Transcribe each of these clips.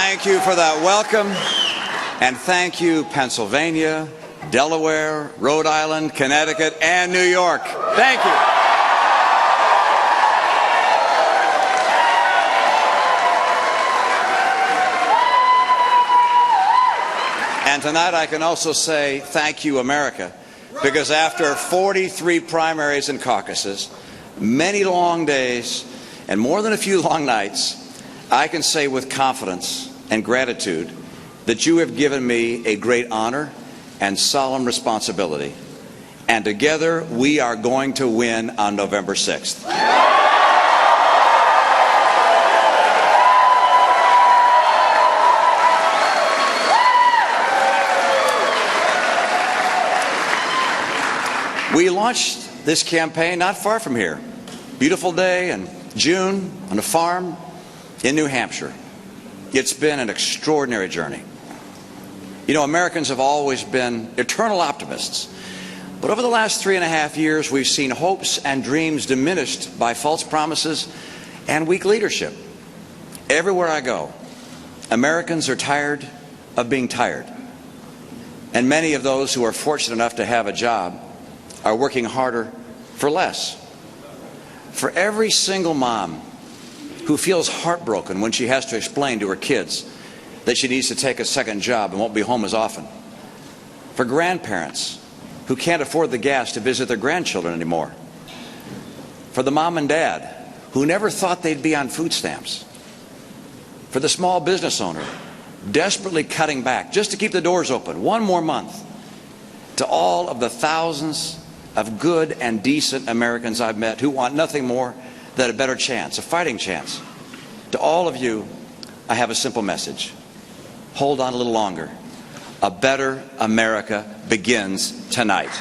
Thank you for that welcome, and thank you, Pennsylvania, Delaware, Rhode Island, Connecticut, and New York. Thank you. And tonight I can also say thank you, America, because after 43 primaries and caucuses, many long days, and more than a few long nights, I can say with confidence and gratitude that you have given me a great honor and solemn responsibility. And together we are going to win on November 6th. We launched this campaign not far from here. Beautiful day in June on a farm in New Hampshire. It's been an extraordinary journey. You know, Americans have always been eternal optimists. But over the last 3.5 years, we've seen hopes and dreams diminished by false promises and weak leadership. Everywhere I go, Americans are tired of being tired. And many of those who are fortunate enough to have a job are working harder for less. For every single mom who feels heartbroken when she has to explain to her kids that she needs to take a second job and won't be home as often. For grandparents who can't afford the gas to visit their grandchildren anymore. For the mom and dad who never thought they'd be on food stamps. For the small business owner desperately cutting back just to keep the doors open one more month. To all of the thousands of good and decent Americans I've met who want nothing more than a better chance, a fighting chance. To all of you, I have a simple message. Hold on a little longer. A better America begins tonight.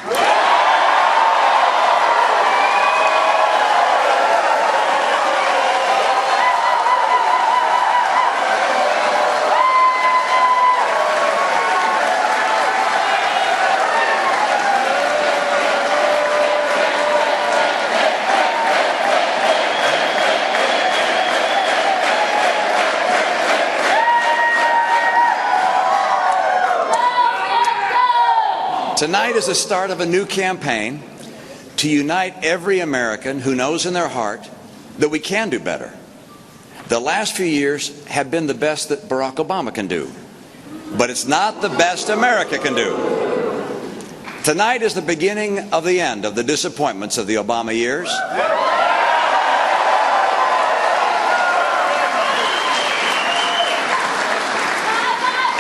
Tonight is the start of a new campaign to unite every American who knows in their heart that we can do better. The last few years have been the best that Barack Obama can do, but it's not the best America can do. Tonight is the beginning of the end of the disappointments of the Obama years.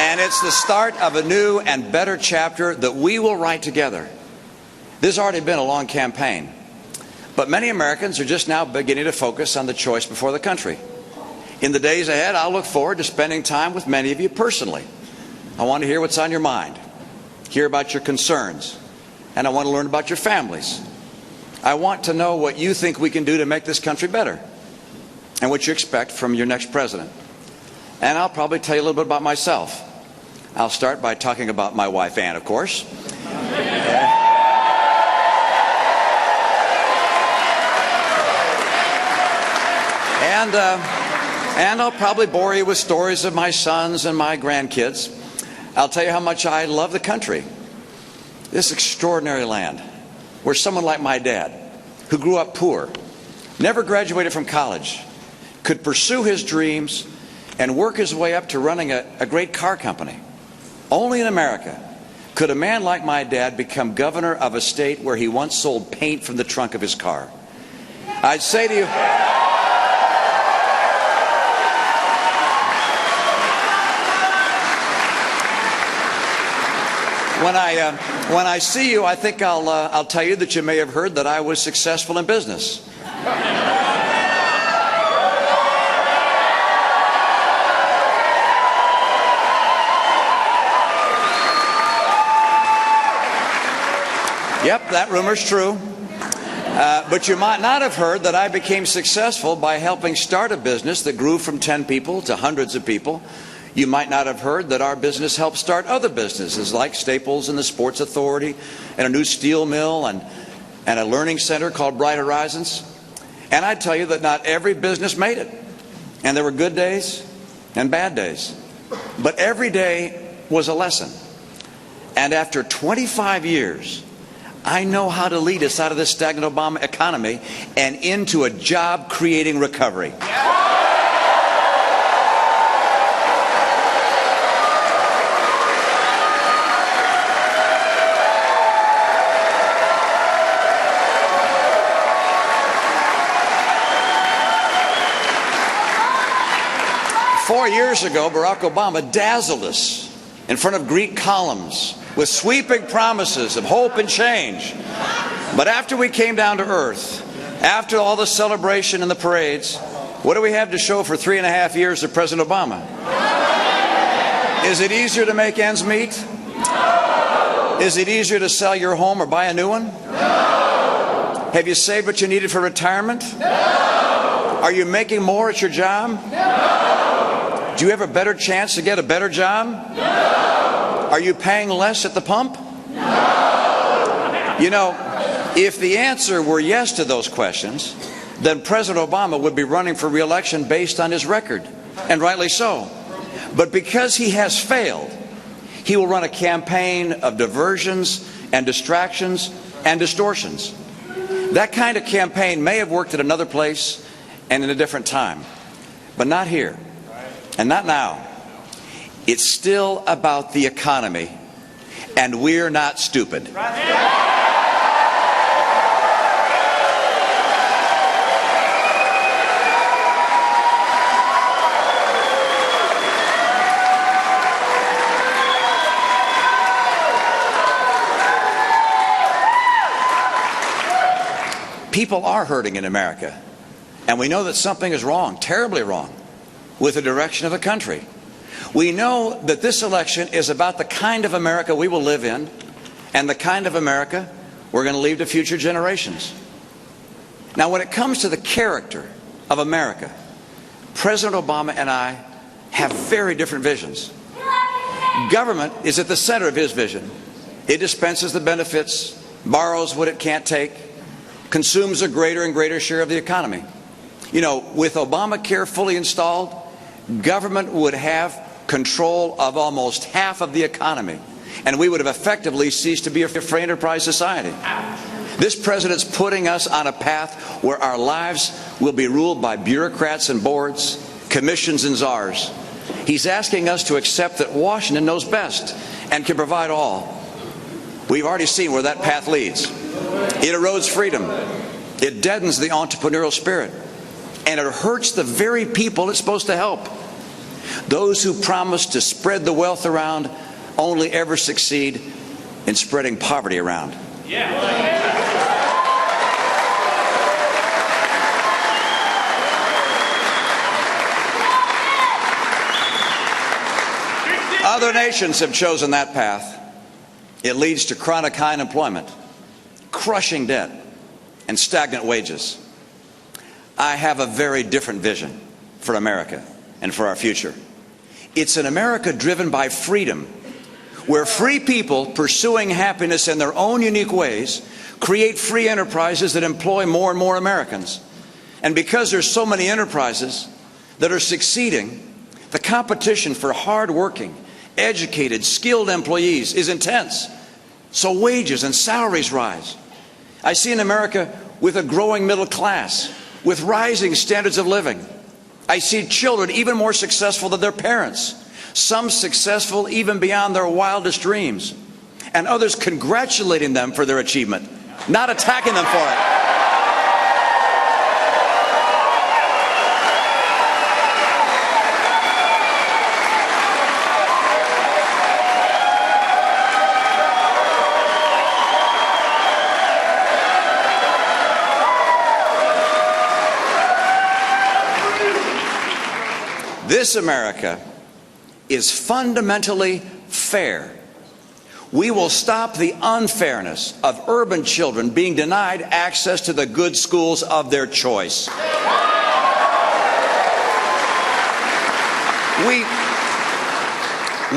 And it's the start of a new and better chapter that we will write together. This has already been a long campaign, but many Americans are just now beginning to focus on the choice before the country. In the days ahead, I'll look forward to spending time with many of you personally. I want to hear what's on your mind, hear about your concerns, and I want to learn about your families. I want to know what you think we can do to make this country better and what you expect from your next president. And I'll probably tell you a little bit about myself. I'll start by talking about my wife, Ann, of course. And I'll probably bore you with stories of my sons and my grandkids. I'll tell you how much I love the country. This extraordinary land where someone like my dad, who grew up poor, never graduated from college, could pursue his dreams and work his way up to running a great car company. Only in America could a man like my dad become governor of a state where he once sold paint from the trunk of his car. I'd say to you, when I see you, I think I'll tell you that you may have heard that I was successful in business. Yep, that rumor's true. But you might not have heard that I became successful by helping start a business that grew from 10 people to hundreds of people. You might not have heard that our business helped start other businesses like Staples and the Sports Authority and a new steel mill and a learning center called Bright Horizons. And I tell you that not every business made it. And there were good days and bad days. But every day was a lesson. And after 25 years, I know how to lead us out of this stagnant Obama economy and into a job-creating recovery. 4 years ago, Barack Obama dazzled us in front of Greek columns with sweeping promises of hope and change. But after we came down to earth, after all the celebration and the parades, what do we have to show for 3.5 years of President Obama? Is it easier to make ends meet? No. Is it easier to sell your home or buy a new one? No. Have you saved what you needed for retirement? No. Are you making more at your job? No. Do you have a better chance to get a better job? No. Are you paying less at the pump? No. You know, if the answer were yes to those questions, then President Obama would be running for re-election based on his record, and rightly so. But because he has failed, he will run a campaign of diversions and distractions and distortions. That kind of campaign may have worked at another place and in a different time, but not here. And not now. It's still about the economy, and we're not stupid. People are hurting in America, and we know that something is wrong, terribly wrong, with the direction of the country. We know that this election is about the kind of America we will live in and the kind of America we're going to leave to future generations. Now, when it comes to the character of America, President Obama and I have very different visions. Government is at the center of his vision. It dispenses the benefits, borrows what it can't take, consumes a greater and greater share of the economy. You know, with Obamacare fully installed, government would have control of almost half of the economy, and we would have effectively ceased to be a free enterprise society. This president's putting us on a path where our lives will be ruled by bureaucrats and boards, commissions and czars. He's asking us to accept that Washington knows best and can provide all. We've already seen where that path leads. It erodes freedom. It deadens the entrepreneurial spirit. And it hurts the very people it's supposed to help. Those who promise to spread the wealth around only ever succeed in spreading poverty around. Other nations have chosen that path. It leads to chronic high unemployment, crushing debt, and stagnant wages. I have a very different vision for America and for our future. It's an America driven by freedom, where free people pursuing happiness in their own unique ways create free enterprises that employ more and more Americans. And because there's so many enterprises that are succeeding, the competition for hard-working, educated, skilled employees is intense. So wages and salaries rise. I see an America with a growing middle class, with rising standards of living. I see children even more successful than their parents, some successful even beyond their wildest dreams, and others congratulating them for their achievement, not attacking them for it. This America is fundamentally fair. We will stop the unfairness of urban children being denied access to the good schools of their choice.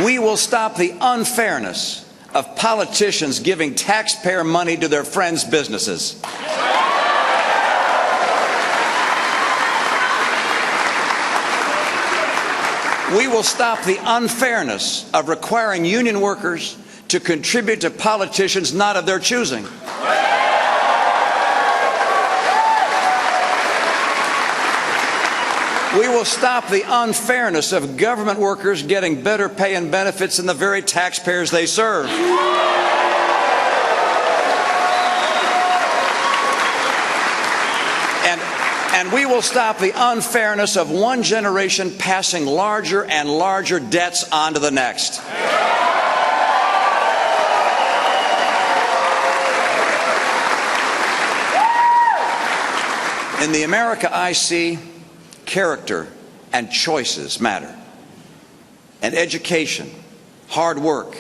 We will stop the unfairness of politicians giving taxpayer money to their friends' businesses. We will stop the unfairness of requiring union workers to contribute to politicians not of their choosing. We will stop the unfairness of government workers getting better pay and benefits than the very taxpayers they serve. And we will stop the unfairness of one generation passing larger and larger debts on to the next. In the America I see, character and choices matter. And education, hard work,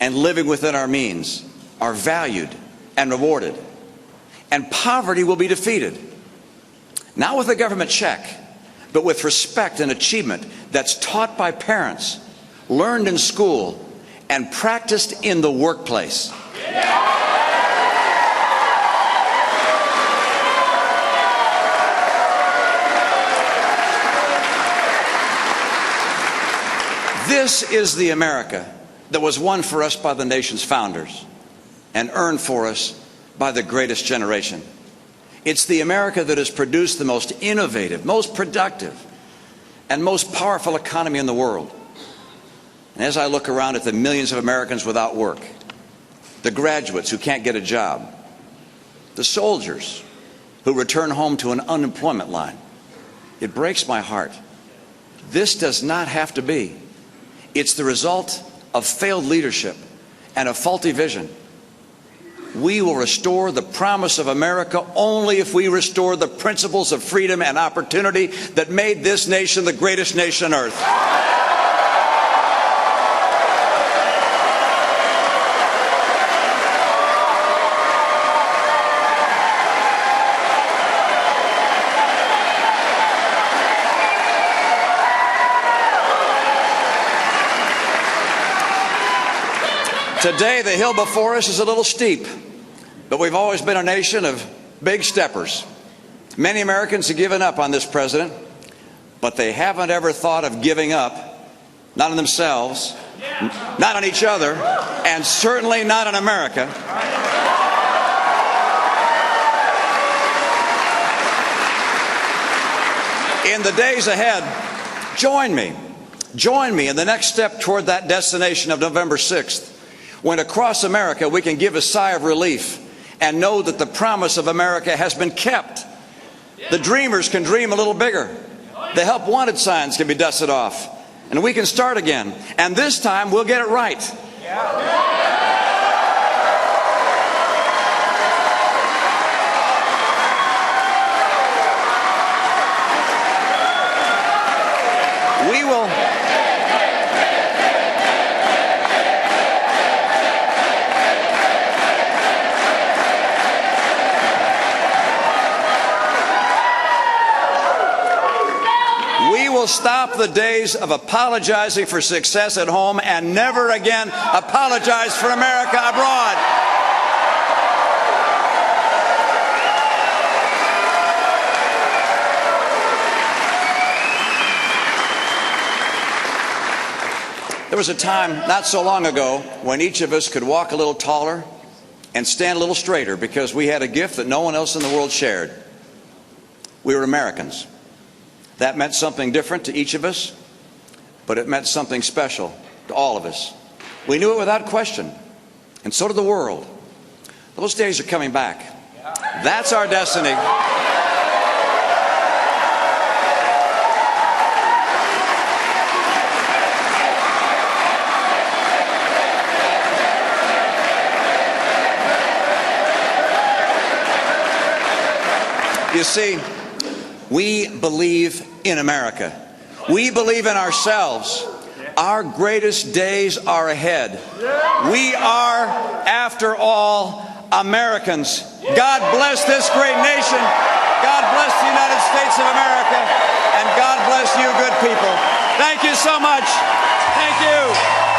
and living within our means are valued and rewarded. And poverty will be defeated. Not with a government check, but with respect and achievement that's taught by parents, learned in school, and practiced in the workplace. This is the America that was won for us by the nation's founders and earned for us by the greatest generation. It's the America that has produced the most innovative, most productive, and most powerful economy in the world. And as I look around at the millions of Americans without work, the graduates who can't get a job, the soldiers who return home to an unemployment line, it breaks my heart. This does not have to be. It's the result of failed leadership and a faulty vision. We will restore the promise of America only if we restore the principles of freedom and opportunity that made this nation the greatest nation on earth. Today, the hill before us is a little steep, but we've always been a nation of big steppers. Many Americans have given up on this president, but they haven't ever thought of giving up, not on themselves, not on each other, and certainly not on America. In the days ahead, join me in the next step toward that destination of November 6th. When across America we can give a sigh of relief and know that the promise of America has been kept. The dreamers can dream a little bigger. The help wanted signs can be dusted off. And we can start again. And this time we'll get it right. We will stop the days of apologizing for success at home and never again apologize for America abroad. There was a time not so long ago when each of us could walk a little taller and stand a little straighter because we had a gift that no one else in the world shared. We were Americans. That meant something different to each of us, but it meant something special to all of us. We knew it without question, and so did the world. Those days are coming back. That's our destiny. You see, we believe in America. We believe in ourselves. Our greatest days are ahead. We are, after all, Americans. God bless this great nation. God bless the United States of America. And God bless you, good people. Thank you so much. Thank you.